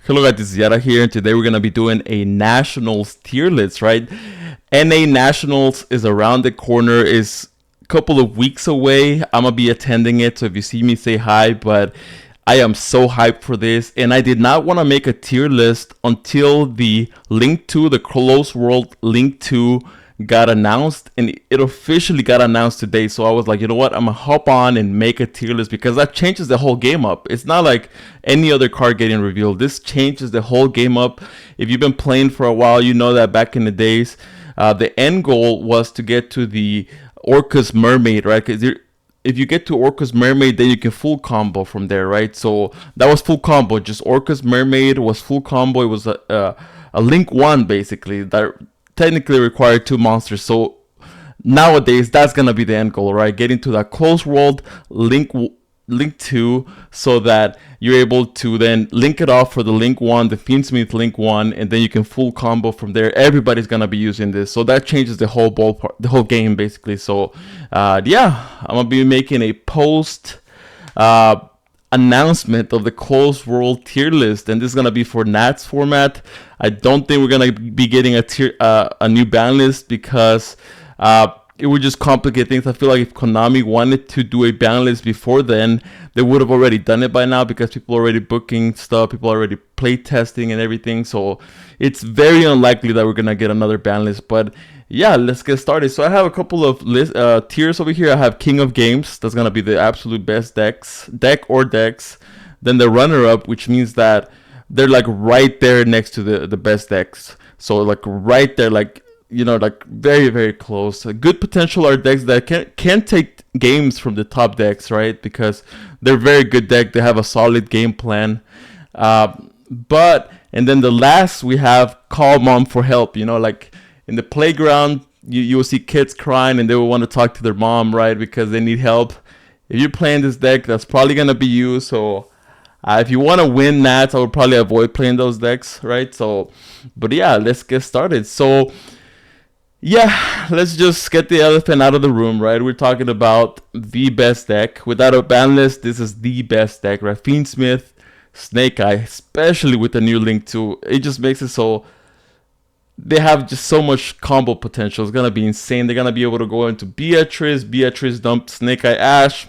Hello guys, this is Yara here, and today we're going to be doing a Nationals tier list, right? NA Nationals is around the corner, is a couple of weeks away. I'm going to be attending it, so if you see me, say hi, but I am so hyped for this, and I did not want to make a tier list until the Link 2, the Close World Link 2 got announced, and it officially got announced today. So I was like, you know what, I'm gonna hop on and make a tier list because that changes the whole game up. It's not like any other card getting revealed. This changes the whole game up. If you've been playing for a while, you know that back in the days, the end goal was to get to the Orca's Mermaid, right? Because if you get to Orca's Mermaid, then you can full combo from there, right? So that was full combo. Just Orca's Mermaid was full combo. It was a Link 1 basically that technically required 2 monsters. So nowadays that's gonna be the end goal, right? Getting to that close world Link 2, so that you're able to then link it off for the Link 1, the Fiendsmith Link 1, and then you can full combo from there. Everybody's gonna be using this, so that changes the whole the whole game basically. So yeah, I'm gonna be making a post announcement of the closed world tier list, and this is gonna be for Nats format. I don't think we're gonna be getting a new ban list because it would just complicate things. I feel like if Konami wanted to do a ban list before then, they would have already done it by now because people are already booking stuff, people are already play testing and everything. So it's very unlikely that we're gonna get another ban list. But yeah, let's get started. So I have a couple of tiers over here. I have King of Games. That's gonna be the absolute best decks. Then the runner-up, which means that they're like right there next to the best decks. So like right there, like, you know, like very, very close. Good potential are decks that can take games from the top decks, right? Because they're very good deck. They have a solid game plan. And then the last, we have Call Mom for help. You know, like in the playground, you will see kids crying and they will want to talk to their mom, right? Because they need help. If you're playing this deck, that's probably going to be you. So if you want to win Nats, I would probably avoid playing those decks, right? So, but yeah, let's get started. So yeah, let's just get the elephant out of the room, right? We're talking about the best deck. Without a ban list, this is the best deck, right? Fiendsmith, Snake Eye, especially with the new Link 2. It just makes it so they have just so much combo potential. It's gonna be insane. They're gonna be able to go into Beatrice dump Snake Eye Ash,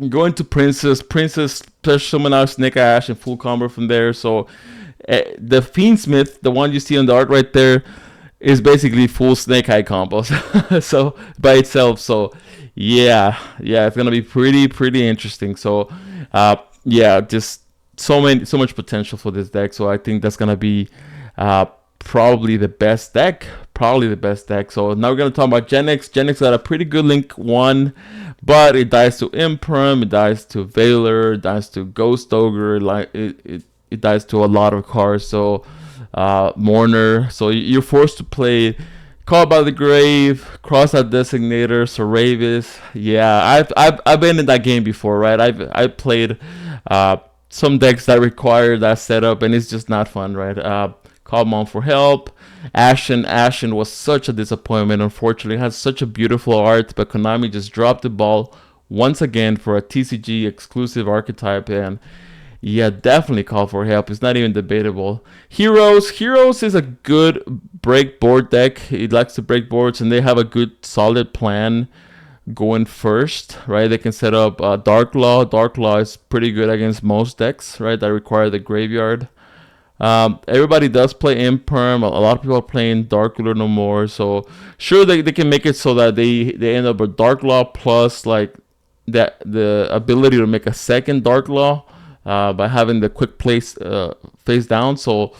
go into Princess, special summon out Snake Eye Ash and full combo from there. So the Fiendsmith, the one you see on the art right there, is basically full Snake Eye combos. So by itself. So yeah, it's gonna be pretty interesting. So yeah, just so much potential for this deck. So I think that's gonna be probably the best deck. So now we're gonna talk about Gen X. Gen X got a pretty good Link 1, but it dies to Imperm, it dies to Valor, it dies to Ghost Ogre, like it dies to a lot of cards. So Mourner. So you're forced to play Call by the Grave, Cross Out Designator, Soravis. Yeah, I've been in that game before, right? I've played some decks that require that setup, and it's just not fun, right? Call Mom for help. Ashen was such a disappointment. Unfortunately, it has such a beautiful art, but Konami just dropped the ball once again for a TCG exclusive archetype, and yeah, definitely Call for help. It's not even debatable. Heroes is a good break board deck. It likes to break boards, and they have a good solid plan going first, right? They can set up Dark Law. Dark Law is pretty good against most decks, right, that require the graveyard. Everybody does play Imperm. A lot of people are playing Dark Ruler no more. So sure, they can make it so that they end up with Dark Law plus like the ability to make a second Dark Law by having the quick place face down. So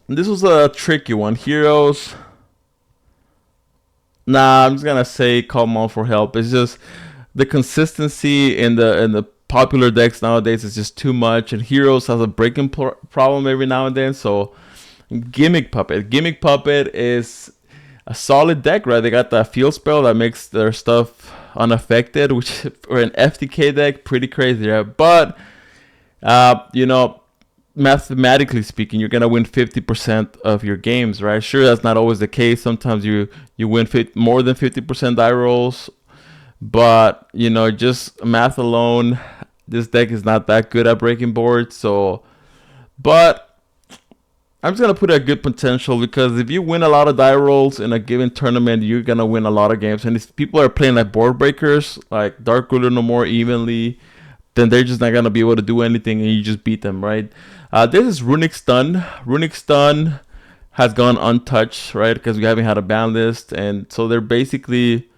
this was a tricky one. Heroes. Nah, I'm just gonna say Call Mom for help. It's just the consistency in the popular decks nowadays is just too much, and Heroes has a breaking problem every now and then. So Gimmick Puppet is a solid deck, right? They got that field spell that makes their stuff unaffected, which for an FTK deck, pretty crazy, right? But you know, mathematically speaking, you're gonna win 50% of your games, right? Sure, that's not always the case. Sometimes you win more than 50% die rolls, but you know, just math alone, this deck is not that good at breaking boards. So, but I'm just gonna put a good potential, because if you win a lot of die rolls in a given tournament, you're gonna win a lot of games. And if people are playing like board breakers, like Dark Ruler no more evenly, then they're just not gonna be able to do anything, and you just beat them, right? This is Runic Stun. Runic Stun has gone untouched, right? Because we haven't had a ban list, and so they're basically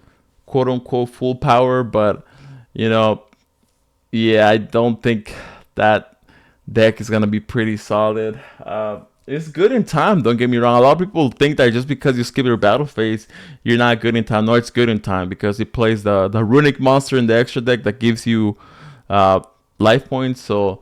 quote unquote full power. But you know, yeah, I don't think that deck is gonna be pretty solid. It's good in time, don't get me wrong. A lot of people think that just because you skip your battle phase, you're not good in time. No, it's good in time because it plays the runic monster in the extra deck that gives you life points. So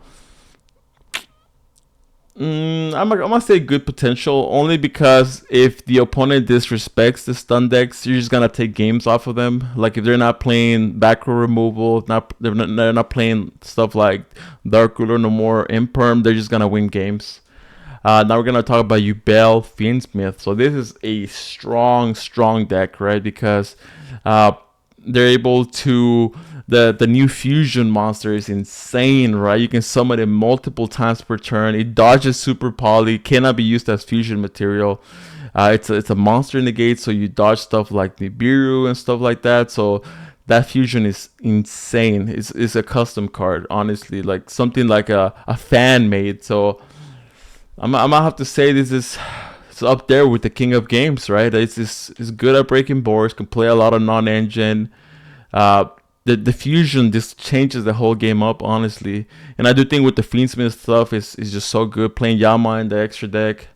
I'm gonna say good potential, only because if the opponent disrespects the stun decks, you're just gonna take games off of them. Like if they're not playing back row removal, they're not playing stuff like Dark Ruler no more Imperm, they're just gonna win games. Now we're gonna talk about Yubel Fiendsmith. So this is a strong deck, right? Because they're able to the new fusion monster is insane, right? You can summon it multiple times per turn. It dodges super poly, cannot be used as fusion material. It's a monster in the gate, so you dodge stuff like Nibiru and stuff like that. So that fusion is insane. It's a custom card, honestly, like something like a fan made. So I'm gonna have to say this is it's up there with the king of games, right? It's good at breaking boards, can play a lot of non-engine. The fusion just changes the whole game up, honestly. And I do think with the Fiendsmith stuff is just so good, playing Yama in the extra deck.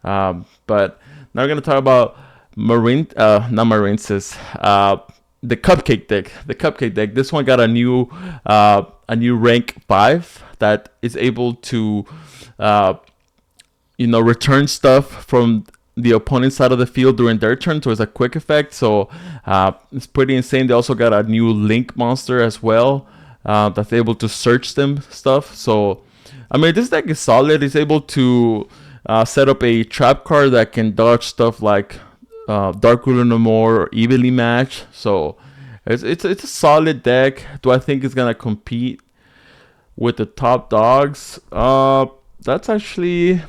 But now we're gonna talk about not Marinces, the Cupcake deck. The Cupcake deck. This one got a new rank 5 that is able to return stuff from the opponent's side of the field during their turn, so it's a quick effect. So it's pretty insane. They also got a new Link monster as well that's able to search them stuff. So I mean, this deck is solid. It's able to set up a trap card that can dodge stuff like Dark Ruler no more or Evenly Match. So it's a solid deck. Do I think it's gonna compete with the top dogs? That's actually,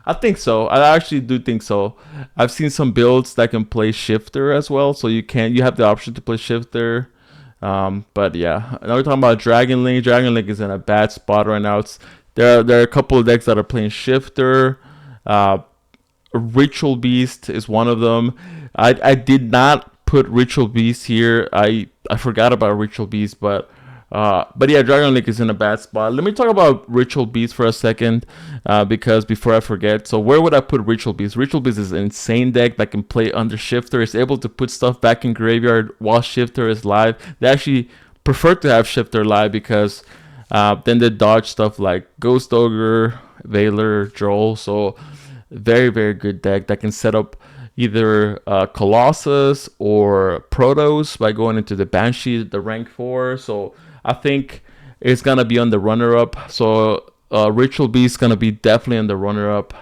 I think so. I actually do think so. I've seen some builds that can play Shifter as well, so you have the option to play Shifter. But yeah, now we're talking about Dragon Link. Dragon Link is in a bad spot right now. There are a couple of decks that are playing Shifter. Ritual Beast is one of them. I did not put Ritual Beast here. I forgot about Ritual Beast, but yeah, Dragon Link is in a bad spot. Let me talk about Ritual Beast for a second, because before I forget. So where would I put Ritual Beast? Ritual Beast is an insane deck that can play under Shifter. It's able to put stuff back in graveyard while Shifter is live. They actually prefer to have Shifter live because then they dodge stuff like Ghost Ogre, Veiler, Droll. So very good deck that can set up either Colossus or Protos by going into the Banshee, the rank 4. So I think it's gonna be on the runner-up. So Ritual Beast is gonna be definitely on the runner-up.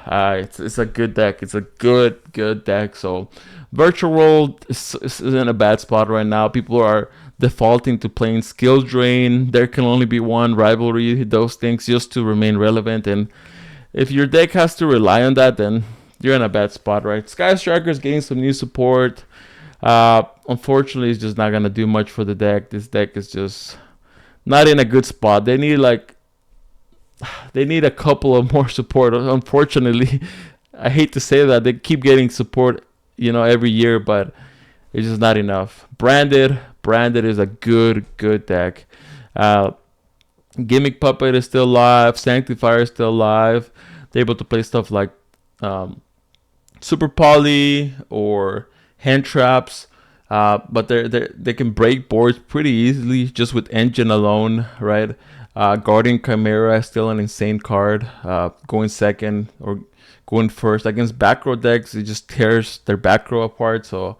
It's a good deck. It's a good deck. So Virtual World is in a bad spot right now. People are defaulting to playing Skill Drain. There can only be one Rivalry, those things, just to remain relevant. And if your deck has to rely on that, then you're in a bad spot, right? Sky Striker is getting some new support. Unfortunately, it's just not gonna do much for the deck. This deck is just not in a good spot. They need a couple of more support. Unfortunately, I hate to say that, they keep getting support, every year, but it's just not enough. Branded is a good deck. Gimmick Puppet is still live. Sanctifier is still live. They're able to play stuff like Super Poly or Hand Traps. But they can break boards pretty easily just with Engine alone, right? Guardian Chimera is still an insane card. Going second or going first against back row decks, it just tears their back row apart. So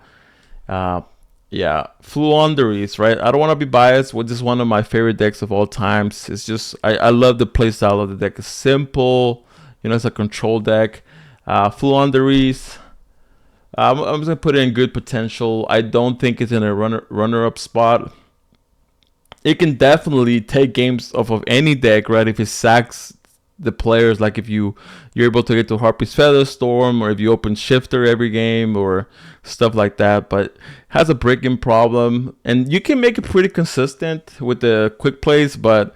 yeah, Fluonderies, right? I don't want to be biased. This is one of my favorite decks of all times. It's just I love the play style of the deck. It's simple, it's a control deck. Fluonderies, I'm just gonna put it in good potential. I don't think it's in a runner-up spot. it can definitely take games off of any deck, right? If it sacks the players, like if you're able to get to Harpy's Featherstorm, or if you open Shifter every game, or stuff like that. But has a breaking problem, and you can make it pretty consistent with the quick plays, but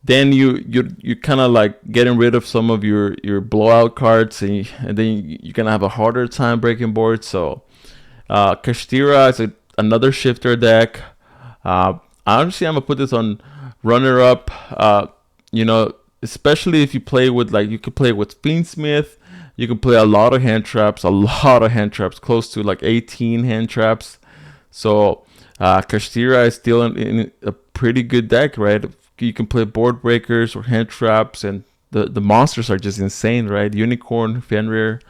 then you kind of like getting rid of some of your blowout cards, and then you're gonna have a harder time breaking boards. So Kashtira is another Shifter deck. Honestly, I'm gonna put this on runner up. You know, especially if you play with, like, you could play with Fiendsmith. You can play a lot of hand traps, close to like 18 hand traps. So Kashtira is still in a pretty good deck, right? You can play board breakers or hand traps, and the monsters are just insane, right? Unicorn, Fenrir.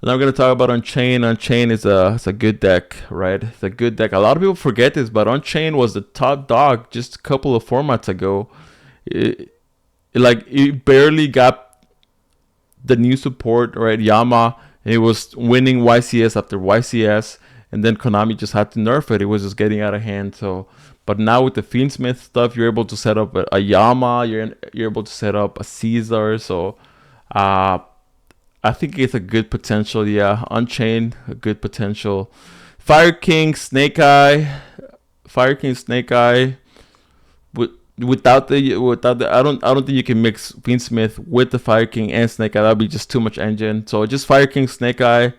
And I'm gonna talk about Unchained. Unchained is a good deck, right? It's a good deck. A lot of people forget this, but Unchained was the top dog just a couple of formats ago. It barely got the new support, right? Yama, and it was winning YCS after YCS, and then Konami just had to nerf it. It was just getting out of hand. So, but now with the Fiendsmith stuff, you're able to set up a Yama. You're able to set up a Caesar. So, I think it's a good potential. Yeah, Unchained, a good potential. Fire King, Snake Eye. Without the, I don't think you can mix Fiendsmith with the Fire King and Snake Eye. That'd be just too much engine. So just Fire King, Snake Eye.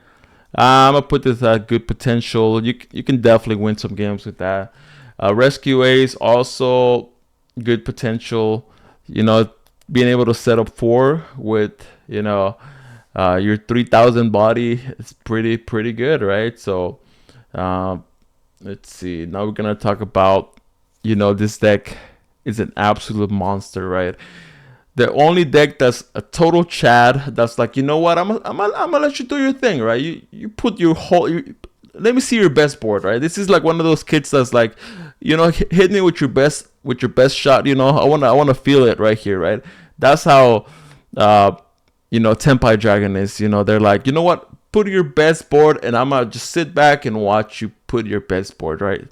I'm gonna put this at good potential. You can definitely win some games with that. Rescue Ace, also good potential. You know, being able to set up 4 with, you know, your 3000 body is pretty good, right? So let's see. Now we're gonna talk about, you know, this deck is an absolute monster, right? The only deck that's a total Chad, that's like, you know what, I'm gonna let you do your thing, right? You put your whole, let me see your best board, right? This is like one of those kids that's like, you know, hit me with your best shot, you know. I wanna feel it right here, right? That's how you know, Tenpai Dragon is. You know, they're like, you know what, put your best board, and I'm gonna just sit back and watch you put your best board, right?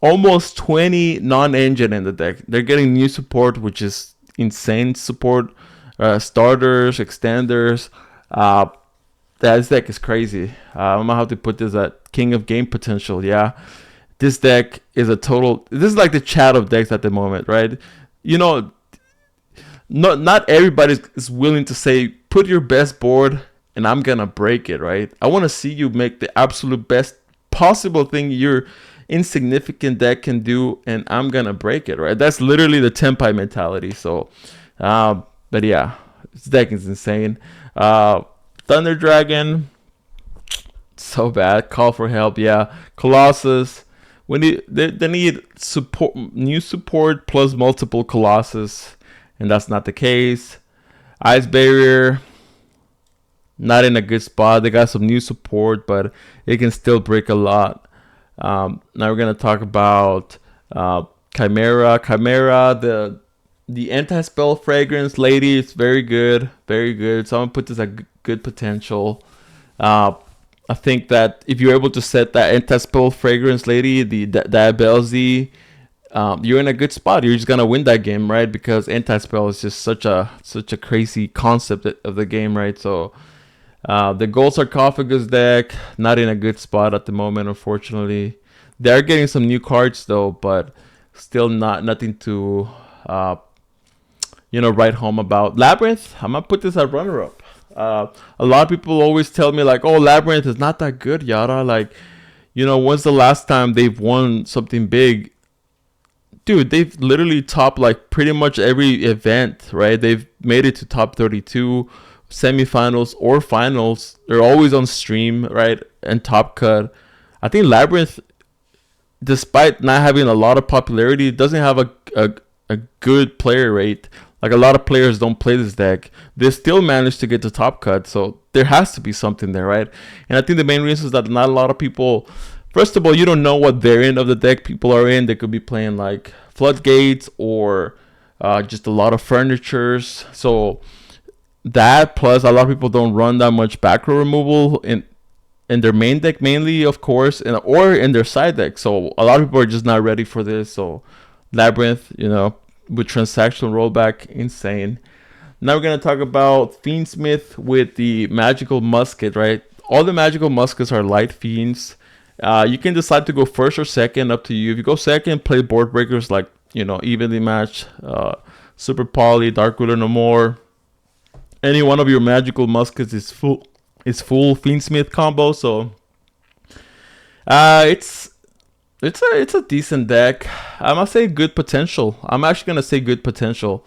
Almost 20 non-engine in the deck. They're getting new support, which is insane support. Starters, extenders. This deck is crazy. I'm gonna have to put this at King of Game potential. Yeah, this deck is a total. This is like the chat of decks at the moment, right? You know, not everybody is willing to say, put your best board and I'm gonna break it, right? I want to see you make the absolute best possible thing your insignificant deck can do, and I'm gonna break it, right? That's literally the Tenpai mentality. So but yeah, this deck is insane. Thunder Dragon, so bad. Call for help. Yeah, Colossus, they need support, new support plus multiple Colossus, and that's not the case. Ice Barrier, not in a good spot. They got some new support, but it can still break a lot. Now we're gonna talk about Chimera. Chimera, the anti-spell fragrance lady is very good, very good. So I'm gonna put this at good potential. I think that if you're able to set that anti-spell fragrance lady, that Belzy, you're in a good spot. You're just gonna win that game, right? Because anti-spell is just such a crazy concept of the game, right? So the Gold Sarcophagus deck, not in a good spot at the moment, unfortunately. They're getting some new cards though, but still nothing to write home about. Labyrinth, I'm gonna put this at runner-up. A lot of people always tell me like, oh, Labyrinth is not that good, yada. Like, when's the last time they've won something big? Dude, they've literally topped like pretty much every event, right? They've made it to top 32, semifinals or finals. They're always on stream, right? And top cut. I think Labyrinth, despite not having a lot of popularity, doesn't have a good player rate. Like, a lot of players don't play this deck. They still manage to get to top cut. So there has to be something there, right? And I think the main reason is that not a lot of people, first of all, you don't know what variant of the deck people are in. They could be playing like Floodgates or just a lot of furnitures. So that, plus a lot of people don't run that much back row removal in their main deck mainly, of course, or in their side deck. So a lot of people are just not ready for this. So Labyrinth, you know, with transactional rollback, insane. Now we're gonna talk about Fiendsmith with the magical musket, right? All the magical muskets are light fiends. You can decide to go first or second, up to you. If you go second, play board breakers like, you know, evenly matched, super poly, dark ruler no more. Any one of your magical muskets is full Fiendsmith combo, so it's a decent deck. I must say good potential. I'm actually gonna say good potential.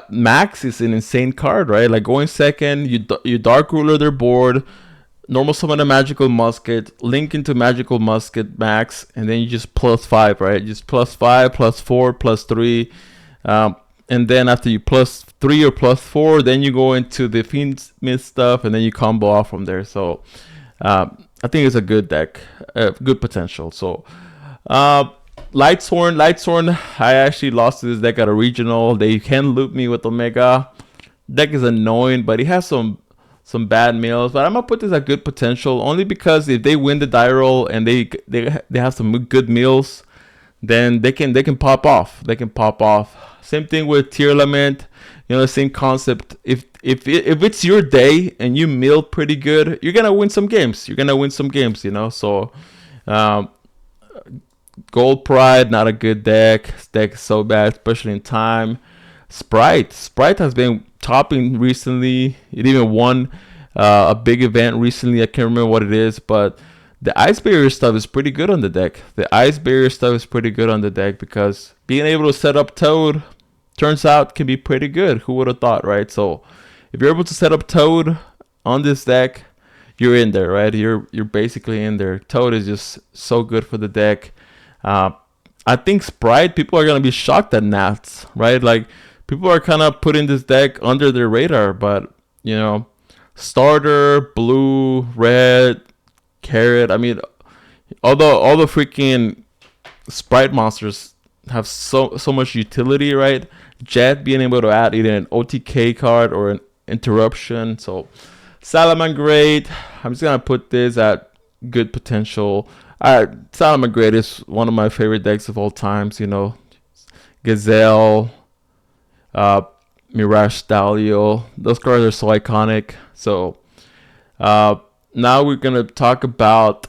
Max is an insane card, right? Like going second, you dark ruler their board, normal summon a magical musket, link into magical musket max, and then you just +5, right? Just +5, +4, +3, and then after you +3 or +4, then you go into the Fiendsmith stuff, and then you combo off from there. So I think it's a good deck, good potential. So Lightsworn, I actually lost to this deck at a regional. They can loop me with Omega. Deck is annoying, but he has some bad mills. But I'm gonna put this at good potential only because if they win the die roll and they have some good mills, then they can pop off. They can pop off. Same thing with Tier Element. You know, the same concept. If it's your day and you mill pretty good, you're gonna win some games. You know. So Gold Pride, not a good deck. This deck is so bad, especially in time. Sprite has been topping recently. It even won a big event recently. I can't remember what it is, but the Ice Barrier stuff is pretty good on the deck. Because being able to set up Toad turns out can be pretty good. Who would have thought, right? So if you're able to set up Toad on this deck, you're in there, right? You're basically in there. Toad is just so good for the deck. I think Sprite, people are gonna be shocked at Nats, right? Like people are kind of putting this deck under their radar, but you know, starter, blue, red, carrot. I mean, all the freaking Sprite monsters have so much utility, right? Jet being able to add either an OTK card or an interruption. So Salamangreat, I'm just gonna put this at good potential. Salamangreat is one of my favorite decks of all times. You know, Gazelle, Mirage Stalio. Those cards are so iconic. So now we're gonna talk about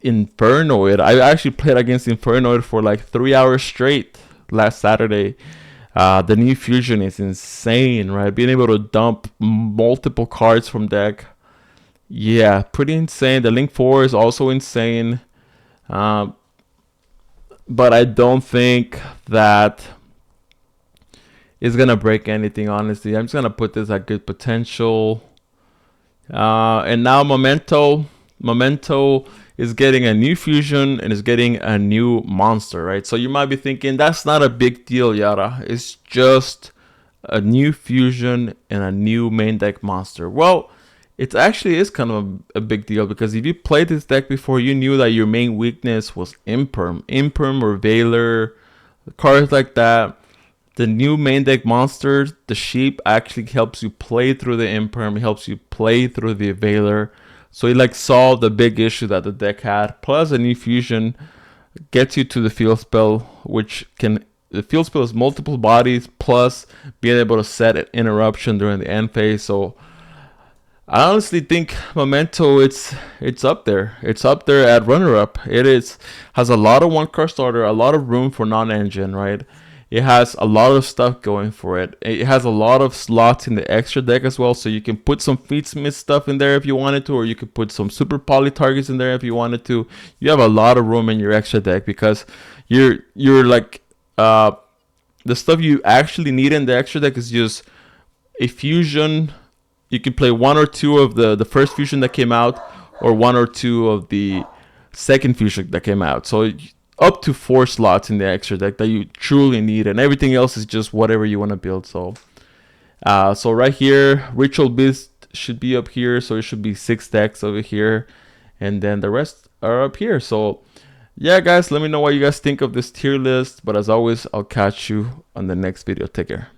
Infernoid. I actually played against Infernoid for like 3 hours straight last Saturday. The new fusion is insane, right? Being able to dump multiple cards from deck. Yeah, pretty insane. The Link 4 is also insane. But I don't think that it's gonna break anything, honestly. I'm just gonna put this at good potential. And now Memento is getting a new fusion and is getting a new monster, right? So you might be thinking that's not a big deal, Yara. It's just a new fusion and a new main deck monster. Well, it actually is kind of a big deal, because if you played this deck before, you knew that your main weakness was Imperm or Veiler, cards like that. The new main deck monster, the sheep, actually helps you play through the Imperm, it helps you play through the Veiler. So it like solved the big issue that the deck had. Plus a new fusion gets you to the field spell, the field spell is multiple bodies plus being able to set an interruption during the end phase. So I honestly think Memento, it's up there. It's up there at runner-up. Has a lot of one-card starter, a lot of room for non-engine, right? It has a lot of stuff going for it. It has a lot of slots in the extra deck as well, so you can put some Fiendsmith stuff in there if you wanted to, or you could put some super poly targets in there if you wanted to. You have a lot of room in your extra deck, because you're like the stuff you actually need in the extra deck is just a fusion. You can play one or two of the first fusion that came out, or one or two of the second fusion that came out. So up to 4 slots in the extra deck that you truly need, and everything else is just whatever you want to build. So right here, Ritual Beast should be up here, so it should be 6 decks over here, and then the rest are up here. So yeah, guys, let me know what you guys think of this tier list, but as always, I'll catch you on the next video. Take care.